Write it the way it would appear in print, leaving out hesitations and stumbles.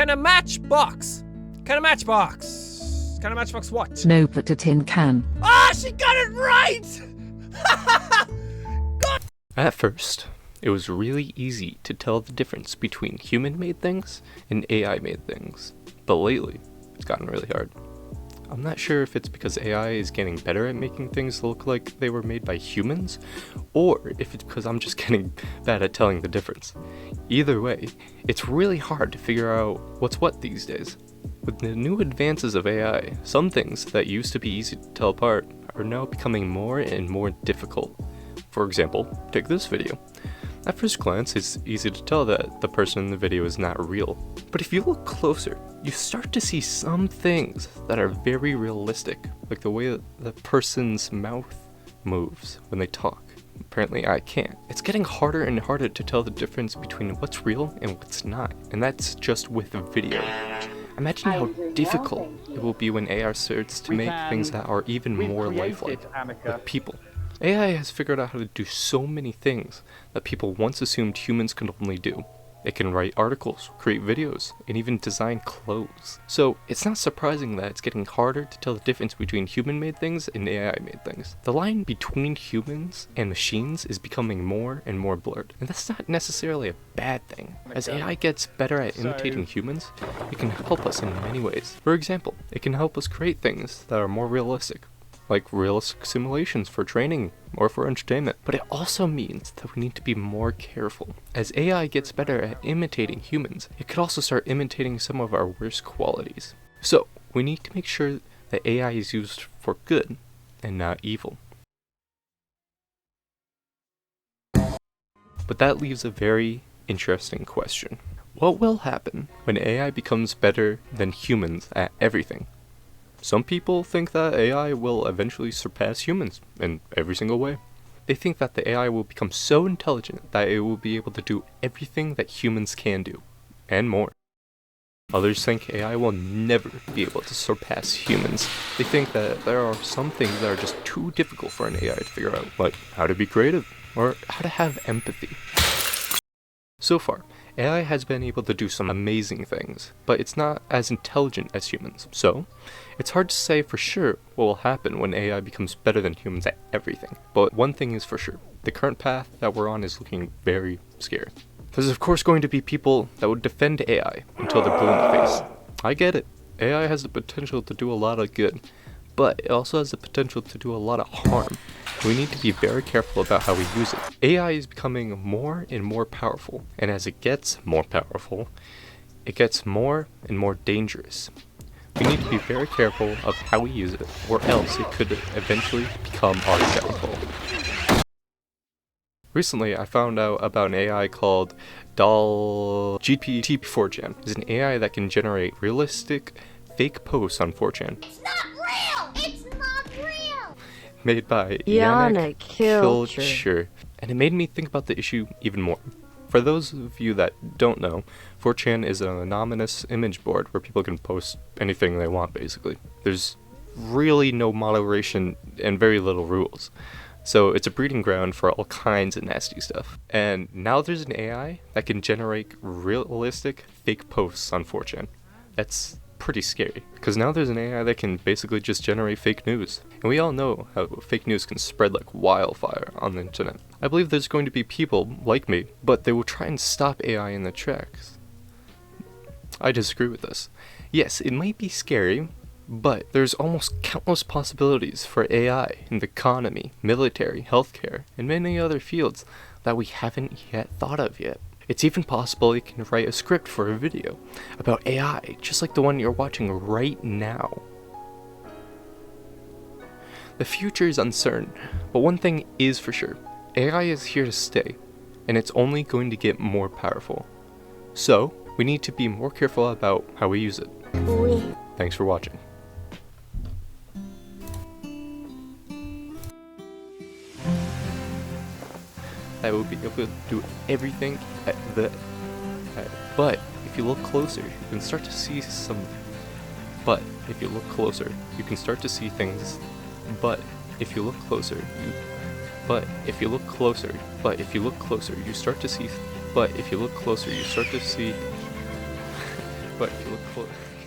Can a matchbox? Can a matchbox what? No, but a tin can. Ah, she got it right! At first, it was really easy to tell the difference between human-made things and AI-made things, but lately, it's gotten really hard. I'm not sure if it's because AI is getting better at making things look like they were made by humans, or if it's because I'm just getting bad at telling the difference. Either way, it's really hard to figure out what's what these days. With the new advances of AI, some things that used to be easy to tell apart are now becoming more and more difficult. For example, take this video. At first glance, it's easy to tell that the person in the video is not real. But if you look closer, you start to see some things that are very realistic, like the way that the person's mouth moves when they talk. Apparently I can't. It's getting harder and harder to tell the difference between what's real and what's not, and that's just with video. Imagine how difficult it will be when AI starts to make things that are even more lifelike, like people. AI has figured out how to do so many things that people once assumed humans could only do. It can write articles, create videos, and even design clothes. So it's not surprising that it's getting harder to tell the difference between human-made things and AI-made things. The line between humans and machines is becoming more and more blurred, and that's not necessarily a bad thing. As AI gets better at imitating humans, it can help us in many ways. For example, it can help us create things that are more realistic, like realistic simulations for training or for entertainment. But it also means that we need to be more careful. As AI gets better at imitating humans, it could also start imitating some of our worst qualities. So, we need to make sure that AI is used for good and not evil. But that leaves a very interesting question. What will happen when AI becomes better than humans at everything? Some people think that AI will eventually surpass humans in every single way. They think that the AI will become so intelligent that it will be able to do everything that humans can do, and more. Others think AI will never be able to surpass humans. They think that there are some things that are just too difficult for an AI to figure out, like how to be creative, or how to have empathy. So far, AI has been able to do some amazing things, but it's not as intelligent as humans, so it's hard to say for sure what will happen when AI becomes better than humans at everything. But one thing is for sure, the current path that we're on is looking very scary. There's of course going to be people that would defend AI until they're blue in the face. I get it, AI has the potential to do a lot of good, but it also has the potential to do a lot of harm. We need to be very careful about how we use it. AI is becoming more and more powerful, and as it gets more powerful, it gets more and more dangerous. We need to be very careful of how we use it, or else it could eventually become our downfall. Recently, I found out about an AI called GPT-4chan. It's an AI that can generate realistic, fake posts on 4chan. It's not real! It's not real! Made by Yana Kilcher. And it made me think about the issue even more. For those of you that don't know, 4chan is an anonymous image board where people can post anything they want, basically. There's really no moderation and very little rules. So it's a breeding ground for all kinds of nasty stuff. And now there's an AI that can generate realistic fake posts on 4chan. That's pretty scary, because now there's an AI that can basically just generate fake news. And we all know how fake news can spread like wildfire on the internet. I believe there's going to be people like me, but they will try and stop AI in their tracks. I disagree with this. Yes, it might be scary, but there's almost countless possibilities for AI in the economy, military, healthcare, and many other fields that we haven't yet thought of yet. It's even possible you can write a script for a video about AI, just like the one you're watching right now. The future is uncertain, but one thing is for sure. AI is here to stay, and it's only going to get more powerful. So, we need to be more careful about how we use it. Thanks for watching. I will be able to do everything but if you look closer, you can start to see some. But if you look closer, you can start to see things. But if you look closer, you start to see. But if you look close.